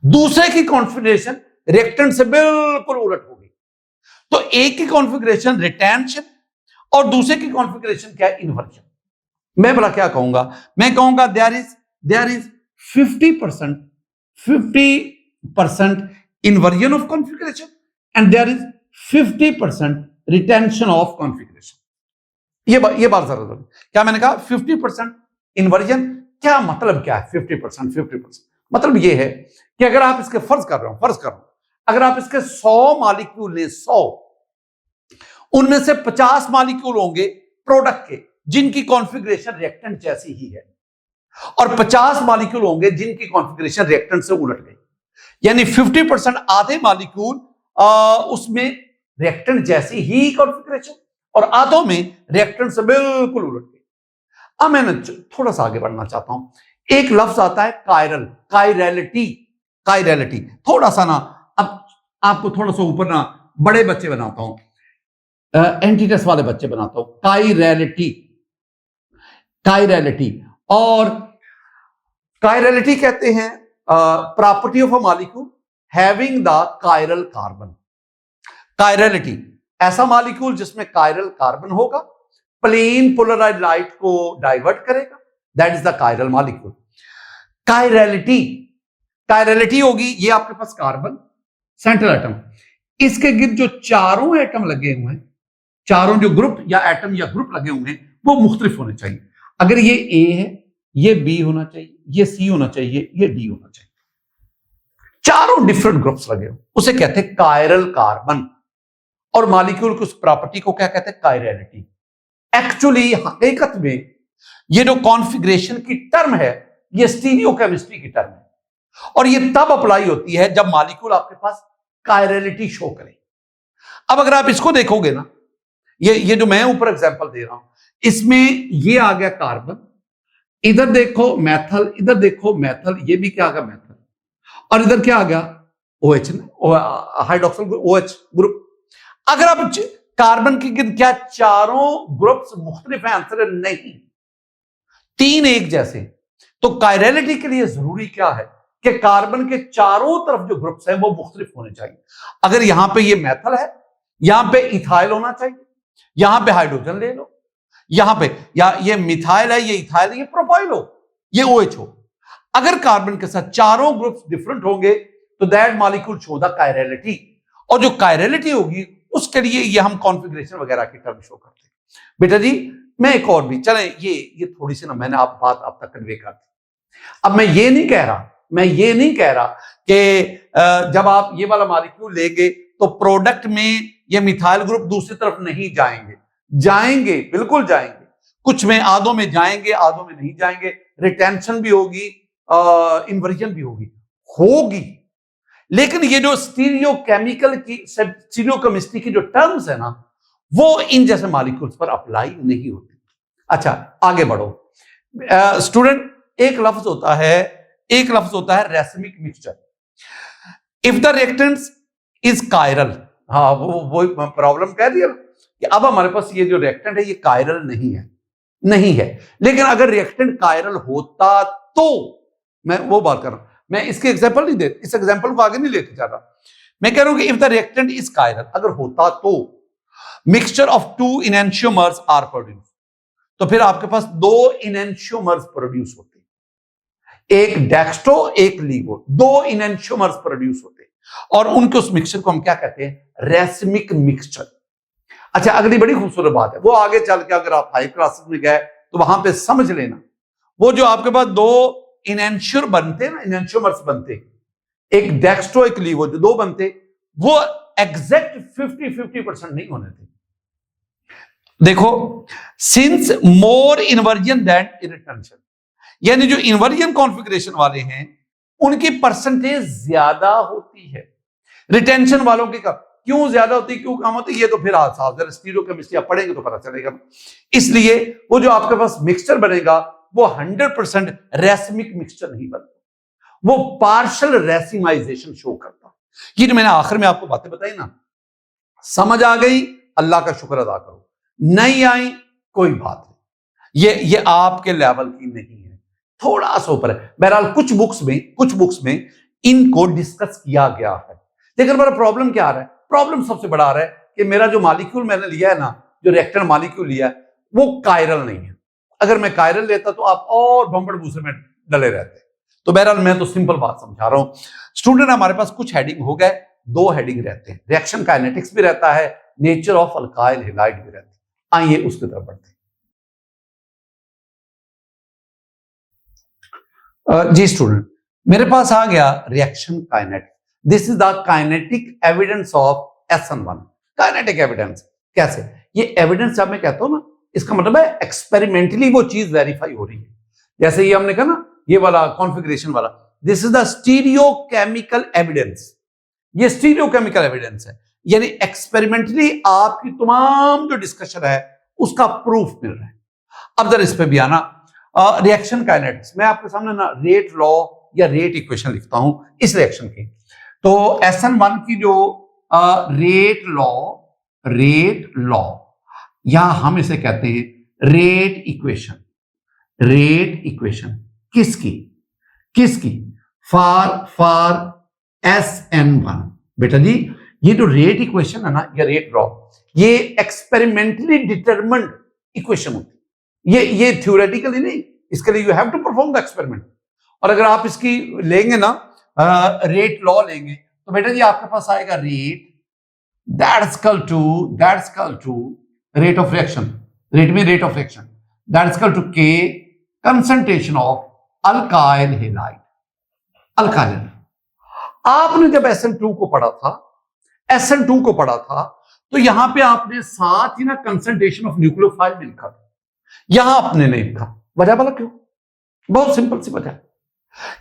दूसरे की कॉन्फ़िगरेशन रिएक्टेंट से बिल्कुल उलट हो गई। तो एक की कॉन्फ़िगरेशन रिटेंशन और दूसरे की कॉन्फ़िगरेशन क्या है? इन्वर्जन। मैं भला क्या कहूंगा? मैं कहूंगा there is 50% inversion of configuration and there is 50% retention of configuration. ये बात जरा क्या मैंने कहा? 50% inversion, क्या मतलब क्या है 50%? मतलब ये है कि अगर आप इसके फर्ज कर रहे हो, अगर आप इसके 100 मॉलिक्यूल लें, 100, उनमें से 50 मॉलिक्यूल होंगे प्रोडक्ट के जिनकी कॉन्फ़िगरेशन रिएक्टेंट जैसी ही है, और 50 मॉलिक्यूल होंगे जिनकी कॉन्फ़िगरेशन रिएक्टेंट से उलट गई। यानी 50% आधे मॉलिक्यूल उसमें रिएक्टेंट जैसी ही कॉन्फ़िगरेशन और आधों में रिएक्टेंट से बिल्कुल उलट गई। अब मैं थोड़ा सा आगे बढ़ना चाहता हूं। एक लफ्ज आता है कायरलिटी। थोड़ा सा ना, अब आपको थोड़ा सा ऊपर ना बड़े बच्चे बनाता हूं, एंटीटेस वाले बच्चे बनाता हूं। कायरलिटी और कायरलिटी कहते हैं property of a molecule having the chiral carbon. Chirality, ऐसा मॉलिक्यूल जिसमें कायरल कार्बन होगा, प्लेन पोलराइज्ड लाइट को डाइवर्ट करेगा, that is the chiral molecule. Chirality होगी, ये आपके पास कार्बन सेंट्रल एटम, इसके गिर्द जो चारों एटम लगे हुए हैं, चारों जो ग्रुप या एटम या ग्रुप लगे हुए हैं वो मुख्तलिफ होने चाहिए। अगर ये ए है, ये बी होना चाहिए, ये सी होना चाहिए, ये डी होना चाहिए। चारों डिफरेंट ग्रुप्स लगे हो, उसे कहते हैं कायरल कार्बन। और मॉलिक्यूल की उस प्रॉपर्टी को क्या कहते हैं? कायरलिटी। एक्चुअली हकीकत में ये जो कॉन्फ़िगरेशन की टर्म है, ये स्टीरियोकेमिस्ट्री की टर्म है। और ये तब अप्लाई होती है जब मॉलिक्यूल आपके पास कायरलिटी शो करे। अब अगर आप इसको देखोगे ना, ये जो मैं ऊपर एग्जांपल दे रहा हूं, इसमें ये आ गया कार्बन, इधर देखो मैथल, इधर देखो मैथल, ये भी क्या आ गया मैथल, और इधर क्या आ गया OH, हाइड्रोक्सिल OH ग्रुप। अगर आप कार्बन की क्या चारों ग्रुप्स मुख्तलिफ हैं? आंसर नहीं, 3 एक जैसे। तो कायरलिटी के लिए जरूरी क्या है कि कार्बन के चारों तरफ जो ग्रुप्स हैं वो मुख्तलिफ होने चाहिए। अगर यहां पे ये मैथल है, यहां पे इथाइल होना चाहिए, यहां पे हाइड्रोजन ले लो, यहां पे या ये मिथाइल है, ये इथाइल है, ये प्रोपाइल हो, ये OH हो। अगर कार्बन के साथ चारों ग्रुप्स डिफरेंट होंगे तो that molecule show the chirality, और जो कायरलिटी होगी उसके लिए ये हम कॉन्फ़िगरेशन वगैरह की टर्म शो करते हैं। बेटा जी मैं एक और भी, चलें ये थोड़ी सी ना मैंने बात आप तक कन्वे कर दी। अब मैं ये नहीं कह रहा कि जब आप ये वाला मॉलिक्यूल लेंगे तो प्रोडक्ट में ये मिथाइल ग्रुप दूसरी तरफ नहीं जाएंगे, बिल्कुल जाएंगे। कुछ में आधों में जाएंगे, आधों में नहीं जाएंगे, रिटेंशन भी होगी, इन्वर्जन भी होगी। लेकिन ये जो स्टीरियोकेमिकल की स्टीरियोकेमिस्ट्री की जो टर्म्स है ना, वो इन जैसे मॉलिक्यूल्स पर अप्लाई नहीं होती। अच्छा आगे बढ़ो स्टूडेंट, एक लफ्ज होता है racemic mixture. If the reactant is chiral, हाँ वो प्रॉब्लम कह दिया कि अब हमारे पास ये जो रिएक्टेंट है ये कायरल नहीं है। लेकिन अगर रिएक्टेंट कायरल होता तो, मैं वो बात कर रहा हूं, मैं इसके एग्जांपल नहीं दे, इस एग्जांपल को आगे नहीं लेके जा रहा। मैं कह रहा हूं कि if the reactant is chiral, अगर होता तो मिक्सचर ऑफ 2 इनैंशियोमर्स आर प्रोड्यूस, तो फिर आपके पास 2 इनैंशियोमर्स प्रोड्यूस होते, एक डेक्स्ट्रो एक लीवो, 2 इनैंशियोमर्स प्रोड्यूस होते, और उनके उस मिक्सचर को हम क्या कहते हैं? Racemic mixture. अच्छा अगली बड़ी खूबसूरत बात है, वो आगे चल के अगर आप हाई क्लासेस में गए तो वहां पे समझ लेना, वो जो आपके पास 2 इनैंशियोर बनते ना, इनैंशियोमर्स बनते, एक डेक्स्ट्रो एक लीवो, जो 2 बनते, वो एग्जैक्ट 50-50% नहीं होने थे। देखो since more inversion than retention, यानी जो इन्वर्जन कॉन्फ़िगरेशन वाले हैं उनकी परसेंटेज ज्यादा होती है, रिटेंशन वालों की क्यों ज्यादा होती है, क्यों कम होती है, ये तो फिर आप स्टीरियोकेमिस्ट्री आप पढ़ेंगे तो पता चलेगा। इसलिए वो जो आपके पास मिक्सचर बनेगा वो 100% रेसिमिक मिक्सचर नहीं बनता, वो पार्शियल रेसिमाइजेशन शो करता। ये जो मैंने आखिर में आपको बातें बताई ना, समझ आ गई अल्लाह का शुक्र अदा करो, नहीं आई कोई बात नहीं, ये आपके लेवल की नहीं है, थोड़ा सा ऊपर है। बहरहाल कुछ बुक्स में इनको डिस्कस किया गया है। लेकिन मेरा प्रॉब्लम क्या आ रहा है? प्रॉब्लम सबसे बड़ा आ रहा है कि मेरा जो मॉलिक्यूल मैंने लिया है ना, जो रिएक्टेंट मॉलिक्यूल लिया है वो कायरल नहीं है। अगर मैं कायरल लेता तो आप और बम्बड़ दूसरे में डले रहते। तो बहरहाल मैं तो सिंपल बात समझा रहा हूं स्टूडेंट। हमारे पास कुछ हेडिंग हो गए, 2 हेडिंग रहते हैं, रिएक्शन काइनेटिक्स भी रहता है, नेचर ऑफ अल्काइल हैलाइड भी रहती है। आइए उसकी तरफ बढ़ते हैं। जी स्टूडेंट, मेरे पास आ गया reaction kinetics. This is the kinetic evidence of SN1। Kinetic evidence कैसे? ये एविडेंस जब मैं कहता हूं ना, इसका मतलब है एक्सपेरिमेंटली वो चीज वेरीफाई हो रही है। जैसे ये हमने कहा ना, ये वाला कॉन्फ़िगरेशन वाला, this is the stereochemical evidence. ये स्टीरियोकेमिकल एविडेंस है, यानी एक्सपेरिमेंटली आपकी तमाम जो डिस्कशन है उसका प्रूफ मिल रहा है। अब जरा इस पे भी आना, रिएक्शन काइनेटिक्स। मैं आपके सामने ना रेट लॉ या रेट इक्वेशन लिखता हूं इस रिएक्शन की। तो SN1 की जो रेट लॉ, यहां हम इसे कहते हैं रेट इक्वेशन। किसकी? For SN1। बेटा जी ये जो रेट इक्वेशन है ना, या रेट लॉ, ये एक्सपेरिमेंटली डिटरमिन्ड इक्वेशन होती है। ये थ्योरेटिकली नहीं, इसके लिए you have to perform the experiment. और अगर आप इसकी लेंगे ना, रेट लॉ लेंगे, तो बेटा जी आपके पास आएगा rate that's equal to rate of reaction, rate में rate of reaction, that's equal to K concentration of alkyl halide. आपने जब SN2 को पढ़ा था तो यहां पे आपने साथ ही ना कंसंट्रेशन ऑफ न्यूक्लियोफाइल भी लिखा था, यहां आपने नहीं लिखा। वजह बोला क्यों? बहुत सिंपल सी वजह,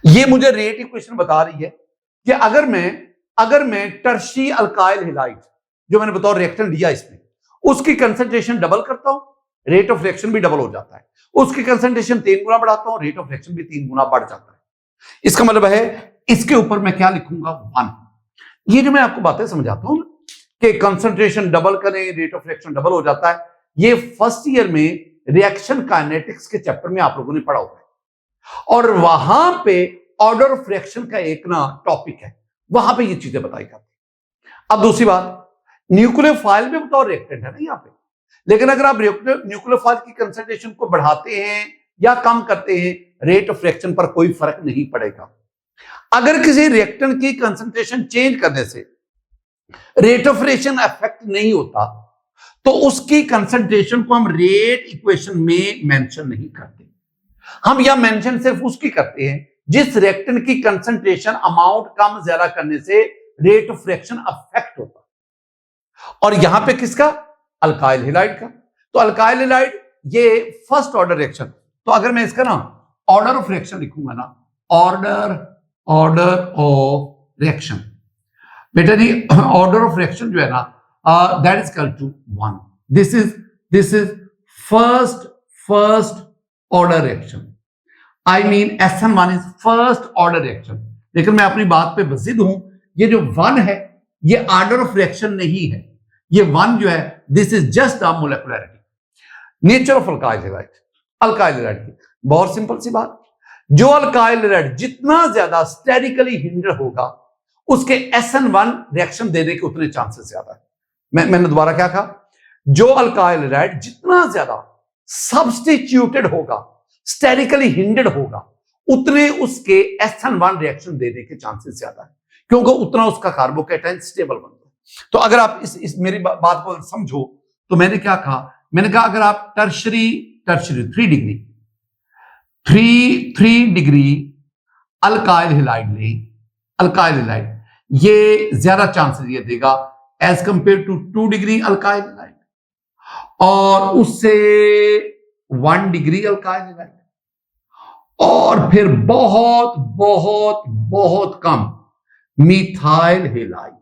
ये मुझे रेट इक्वेशन बता रही है कि अगर मैं टर्शी अल्काइल हैलाइड जो मैंने बताओ रिएक्शन लिया इसमें, उसकी कंसंट्रेशन डबल करता हूं, रेट ऑफ रिएक्शन भी डबल हो जाता है। उसकी कंसंट्रेशन 3 गुना बढ़ाता हूं, रेट ऑफ रिएक्शन भी 3 गुना बढ़ जाता है। इसका मतलब है इसके ऊपर मैं क्या लिखूंगा, 1। ये जो मैं आपको बातें समझाता हूं कि कंसंट्रेशन डबल करें, रेट ऑफ रिएक्शन डबल हो जाता है, ये फर्स्ट ईयर में रिएक्शन काइनेटिक्स के चैप्टर में आप लोगों ने पढ़ा हुआ है, और वहां पे ऑर्डर ऑफ रिएक्शन का एक ना टॉपिक है, वहां पे ये चीजें बताई जाती है। अब दूसरी बात, न्यूक्लियोफाइल में बताओ रिएक्टेंट है ना यहाँ पे, लेकिन अगर आप न्यूक्लियोफाइल की कंसंट्रेशन को बढ़ाते हैं या कम करते हैं, रेट ऑफ रिएक्शन पर कोई फर्क नहीं पड़ेगा। अगर किसी रिएक्टेंट की कंसंट्रेशन चेंज करने से रेट ऑफ रिएक्शन अफेक्ट नहीं होता, तो उसकी कंसंट्रेशन को हम रेट इक्वेशन में मेंशन नहीं करते। हम यह मेंशन सिर्फ उसकी करते हैं जिस रिएक्टेंट की कंसंट्रेशन अमाउंट कम ज्यादा करने से रेट ऑफ रिएक्शन अफेक्ट होता, और यहां पे किसका, अल्काइल हैलाइड का। तो अल्काइल हैलाइड ये फर्स्ट ऑर्डर रिएक्शन, तो अगर मैं इसका ना ऑर्डर ऑफ रिएक्शन लिखूंगा ना, ऑर्डर ऑफ रिएक्शन, बेटा जी ऑर्डर ऑफ रिएक्शन जो है ना, that is equal to 1। This is first order reaction, I mean SN1 is first order reaction. लेकिन मैं अपनी बात पे बजिद हूं, ये जो 1 है ये ऑर्डर ऑफ रिएक्शन नहीं है, ये 1 जो है this is just the molecularity. Nature of alkyl halide, alkyl halide की बहुत सिंपल सी बात, जो अल्काइल हैलाइड जितना ज्यादा स्टेरिकली हिंडर होगा उसके SN1 रिएक्शन देने के उतने चांसेस ज्यादा है। मैंने दोबारा क्या कहा, जो अल्काइल हैलाइड जितना ज्यादा सब्स्टिट्यूटेड होगा, स्टेरिकली हिंडर्ड होगा, उतने उसके SN1 रिएक्शन देने के चांसेस ज्यादा है, क्योंकि उतना उसका कार्बोकैटायन स्टेबल बनता है। तो अगर आप इस मेरी बात को समझो, तो मैंने क्या कहा, मैंने कहा अगर आप टर्शरी 3 डिग्री अल्काइल हैलाइड लें, अल्काइल हैलाइड ये ज्यादा चांसेस ये देगा as compare to 2 degree alkyl halide, और उससे 1 डिग्री अल्काइल हैलाइड, और फिर बहुत बहुत बहुत कम मिथाइल हैलाइड,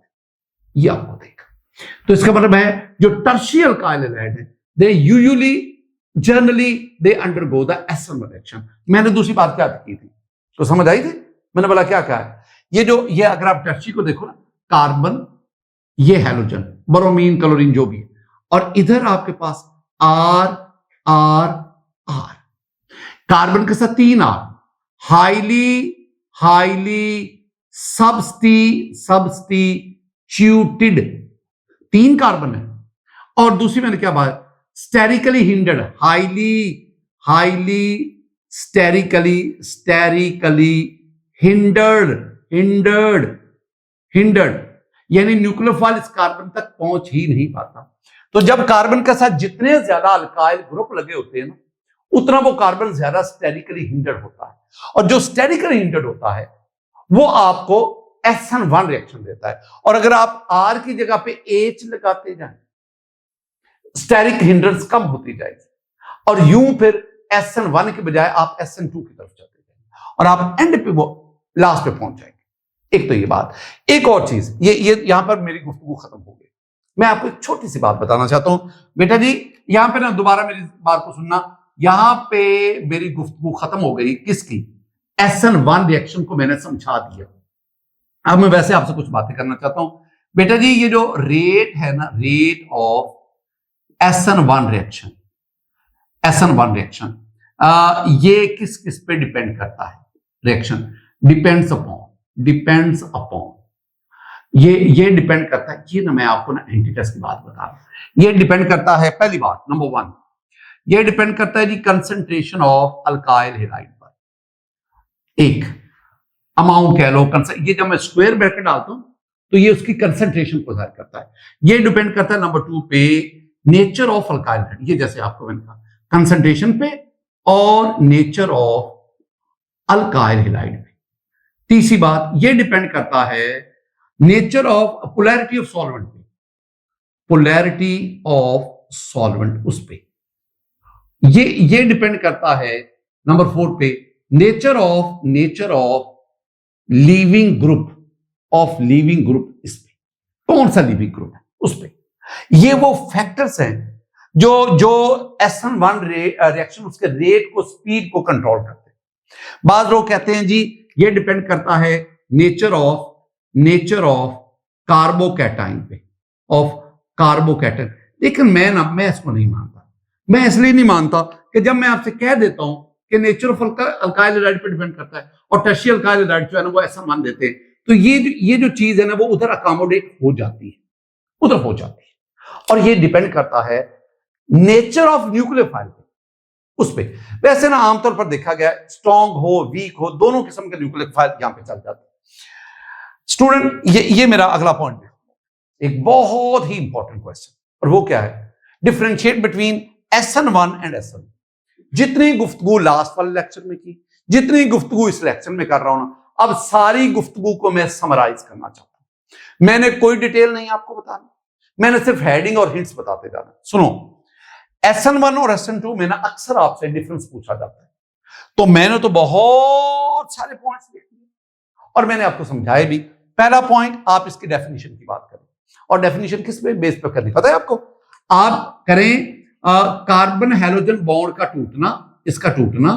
ये आपको देगा। तो इसका मतलब है जो टर्शियल अल्काइल हैलाइड है, they usually generally they undergo the SN1 reaction. मैंने दूसरी बात क्या की थी, तो समझ आई थी, मैंने बोला क्या कहा है, ये अगर आप टर्शी को देखो ना, कार्बन, ये हैलोजन, ब्रोमीन, क्लोरीन जो भी है, और इधर आपके पास R R R, कार्बन के साथ 3 R, हाईली सब्स्टिट्यूटेड 3 कार्बन है, और दूसरी मैंने क्या बात, sterically hindered, highly sterically hindered, यानी न्यूक्लियोफाइल इस कार्बन तक पहुंच ही नहीं पाता। तो जब कार्बन के साथ जितने ज्यादा अल्काइल ग्रुप लगे होते हैं ना, उतना वो कार्बन ज्यादा स्टेरिकली हिंडर्ड होता है, और जो स्टेरिकली हिंडर्ड होता है वो आपको SN1 रिएक्शन देता है। और अगर आप R की जगह पे H लगाते जाएं, स्टेरिक हिंड्रेंस कम होती जाएगी, और यूं फिर SN1 के बजाय आप SN2 की तरफ चलते जाएंगे, और आप एंड पे वो लास्ट पे पहुंच जाएंगे। एक तो ये बात, एक और चीज, ये यहां पर मेरी गुफ्तगू खत्म हो गई। मैं आपको एक छोटी सी बात बताना चाहता हूं, बेटा जी यहां पे ना दोबारा मेरी बात को सुनना, यहां पे मेरी गुफ्तगू खत्म हो गई किसकी, SN1 रिएक्शन को मैंने समझा दिया। अब मैं वैसे आपसे कुछ बातें करना चाहता हूं। बेटा जी ये जो रेट है ना, रेट ऑफ SN1 रिएक्शन, ये किस किस पे डिपेंड करता है, रिएक्शन डिपेंड्स अपॉन, ये डिपेंड करता है, ये ना मैं आपको ना एंटीटेस की बात बता रहा हूं। ये डिपेंड करता है, पहली बात नंबर 1, ये डिपेंड करता है जी कंसंट्रेशन ऑफ अल्काइल हैलाइड पर, एक अमाउंट कह लो, ये जब मैं स्क्वायर ब्रैकेट डालता हूं तो ये उसकी कंसंट्रेशन को जाहिर करता है। ये डिपेंड करता है नंबर 2 पे नेचर ऑफ अल्काइल हैलाइड, ये जैसे आपको मैंने कहा कंसंट्रेशन पे और नेचर ऑफ अल्काइल हैलाइड पे। तीसरी बात, ये डिपेंड करता है nature of polarity of solvent पे, पोलैरिटी ऑफ सॉल्वेंट उस पे। ये डिपेंड करता है नंबर 4 पे नेचर ऑफ लीविंग ग्रुप इस पे कौन सा लीविंग ग्रुप है उस पे। ये वो फैक्टर्स हैं जो SN1 रिएक्शन उसके रेट को, स्पीड को कंट्रोल करते हैं। बाद लोग कहते हैं जी ये डिपेंड करता है नेचर ऑफ कार्बोकैटाइन पे, ऑफ कार्बोकैटाइन। लेकिन मैं इसको नहीं मानता। मैं इसलिए नहीं मानता कि जब मैं आपसे कह देता हूं कि नेचर ऑफ अल्काइल हैलाइड पे डिपेंड करता है और टर्शियल अल्काइल हैलाइड जो है ना वो SN1 देते हैं, तो ये जो चीज है ना वो उधर अकोमोडेट हो जाती है, उधर हो जाती है। और ये डिपेंड करता है नेचर ऑफ न्यूक्लियोफाइल पे, उस पे। वैसे ना आमतौर पर देखा गया स्ट्रॉन्ग हो, वीक हो, दोनों किस्म के न्यूक्लियोफाइल यहां पे चल जाते हैं। स्टूडेंट ये मेरा अगला पॉइंट है, एक बहुत ही इंपॉर्टेंट क्वेश्चन, और वो क्या है, differentiate between SN1 and SN2। जितनी गुफ्तगू लास्ट वाले लेक्चर में की, जितनी गुफ्तगू इस लेक्चर में कर रहा हूं ना, अब सारी गुफ्तगू को मैं समराइज करना चाहता हूं। मैंने कोई डिटेल नहीं आपको बताना, मैंने सिर्फ हेडिंग और हिंट्स बताते जाना। सुनो, SN1 और SN2 में ना अक्सर आपसे डिफरेंस पूछा जाता है, तो मैंने तो बहुत सारे पॉइंट्स लिख दिए और मैंने आपको समझाया भी। पहला पॉइंट, आप इसकी डेफिनेशन की बात करें, और डेफिनेशन किस पे बेस पर करनी पता है आपको? आप करें कार्बन हैलोजन बॉन्ड का टूटना, इसका टूटना,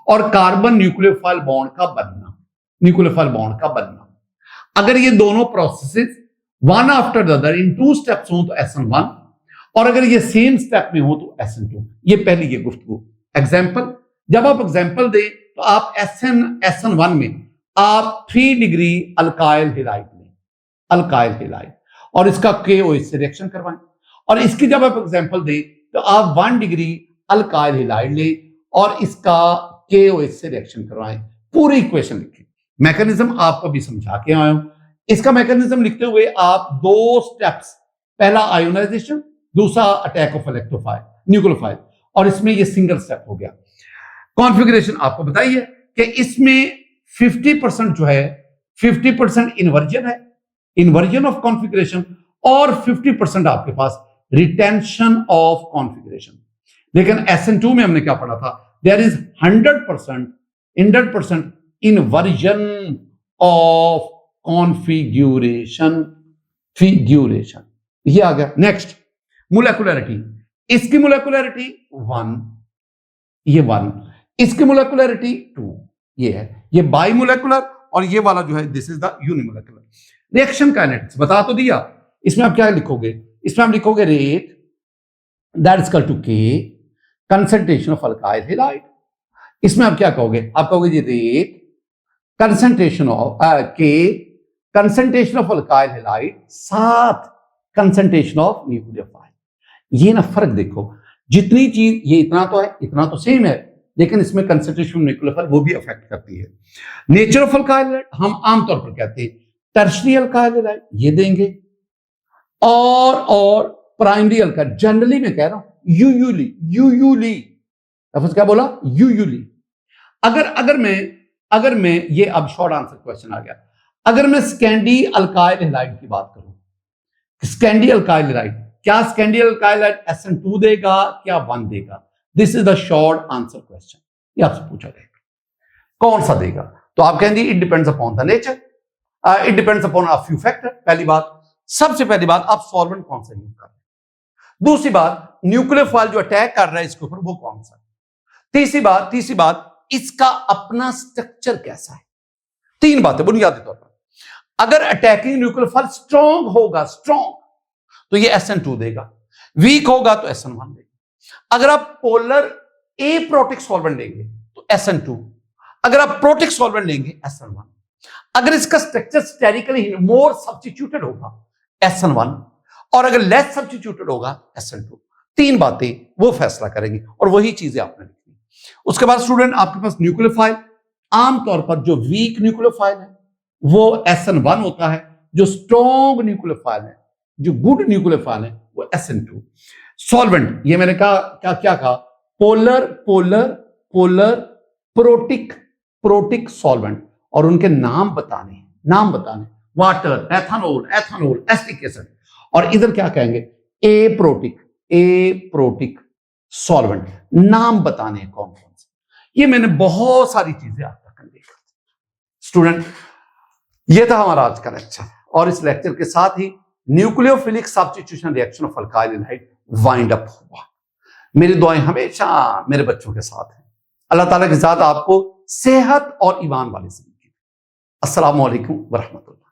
और कार्बन न्यूक्लियोफाइल बॉन्ड का बनना, न्यूक्लियोफाइल बॉन्ड का बनना। अगर ये दोनों processes one after the other in 2 steps हो तो SN1, और अगर ये सेम स्टेप में हो तो SN2। ये पहली ये गुफ्तगू। एग्जाम्पल, जब आप एग्जाम्पल दें तो आप SN1 में आप 3 डिग्री अल्काइल हैलाइड लें, अल्काइल हैलाइड, और इसका KOH से रिएक्शन करवाएं। और इसकी जब आप एग्जाम्पल दें तो आप 1 डिग्री अल्काइल हैलाइड लें और इसका KOH से रिएक्शन करवाएं। पूरी इक्वेशन लिखें। मैकेनिज्म आपको भी समझा के आया हूं। इसका मैकेनिज्म लिखते हुए आप 2 स्टेप्स, पहला आयोनाइजेशन, दूसरा अटैक ऑफ इलेक्ट्रोफाइल न्यूक्लियोफाइल, और इसमें ये सिंगल स्टेप हो गया। कॉन्फ़िगरेशन आपको बताइए कि इसमें 50% जो है 50% इन्वर्जन है, इन्वर्जन ऑफ कॉन्फ़िगरेशन, और 50% आपके पास रिटेंशन ऑफ कॉन्फ़िगरेशन। लेकिन SN2 में हमने क्या पढ़ा था? There is 100% inversion of configuration, figuration. ये आ गया। Next, molecularity. इसकी मोलेकुलरिटी 1, ये 1, इसकी मोलेकुलरिटी 2, ये है, ये बाई मोलेकुलर, और ये वाला जो है this is the unimolecular. Reaction kinetics बता तो दिया। इसमें आप क्या लिखोगे? इसमें आप लिखोगे rate that is equal to K concentration of alkyl halide. इसमें आप क्या कहोगे? आप कहोगे जी rate concentration of K concentration of alkyl halide साथ कंसंट्रेशन ऑफ न्यूक्लियोफाइल। ये ना फर्क देखो, जितनी चीज ये इतना तो है, इतना तो सेम है, लेकिन इसमें कंसंट्रेशन ऑफ न्यूक्लियोफाइल वो भी अफेक्ट करती है। नेचर ऑफ अल्काइल हैलाइड हम आमतौर पर कहते हैं टर्शियरी अल्काइल हैलाइड, ये देंगे, और प्राइमरी अल्काइल, जनरली मैं कह रहा हूं यूजुअली क्या बोला? यूजुअली। अगर मैं ये अब शॉर्ट आंसर क्वेश्चन आ गया, अगर मैं स्कैंडी अल्काइल हैलाइड की बात करूं, स्कैंडी अल्काइल हैलाइड, क्या स्कैंडी अल्काइल हैलाइड SN2 देगा, क्या 1 देगा? This is the short answer question. ये आपसे पूछा जाएगा कौन सा देगा, तो आप कहेंगे it depends upon the nature, it depends upon a few factor. पहली बात, सबसे पहली बात, आप सॉल्वेंट कौन सा यूज कर रहे हैं। दूसरी बात, न्यूक्लियोफाइल जो अटैक कर रहा है इसके ऊपर वो कौन सा है। तीसरी बात, इसका अपना स्ट्रक्चर कैसा है। 3 बातें बुनियादी तौर पर। अगर अटैकिंग न्यूक्लियोफाइल स्ट्रॉन्ग होगा, स्ट्रॉन्ग, तो ये SN2 देगा, वीक होगा तो SN1 देगा। अगर आप पोलर एप्रोटिक सॉल्वेंट लेंगे तो SN2, अगर आप प्रोटिक सॉल्वेंट लेंगे SN1। अगर इसका स्ट्रक्चर स्टेरिकली मोर सब्स्टिट्यूटेड होगा SN1, और अगर लेस सब्स्टिट्यूटेड होगा SN2। 3 बातें वो फैसला करेंगे, और वही चीजें आपने लिखी। उसके बाद स्टूडेंट, आपके पास न्यूक्लियोफाइल, आमतौर पर जो वीक न्यूक्लियोफाइल है वो SN1 होता है, जो स्ट्रॉन्ग न्यूक्लियोफाइल है, जो गुड न्यूक्लियोफाइल है वो SN2। सॉल्वेंट, ये मैंने कहा क्या कहा? पोलर प्रोटिक सॉल्वेंट, और उनके नाम बताने, वाटर, एथानॉल, एसिटिक एसिड। और इधर क्या कहेंगे? एप्रोटिक सॉल्वेंट, नाम बताने कौन कौन से। ये मैंने बहुत सारी चीजें आप तक देखा। स्टूडेंट, ये था हमारा आज का लेक्चर, और इस लेक्चर के साथ ही nucleophilic substitution reaction of alkyl एनहाइड वाइंड अप हुआ। मेरी दुआएं हमेशा मेरे बच्चों के साथ हैं। अल्लाह ताला की ज़ात आपको सेहत और ईमान वाली जिंदगी। अस्सलामु अलैकुम व रहमतुल्लाह।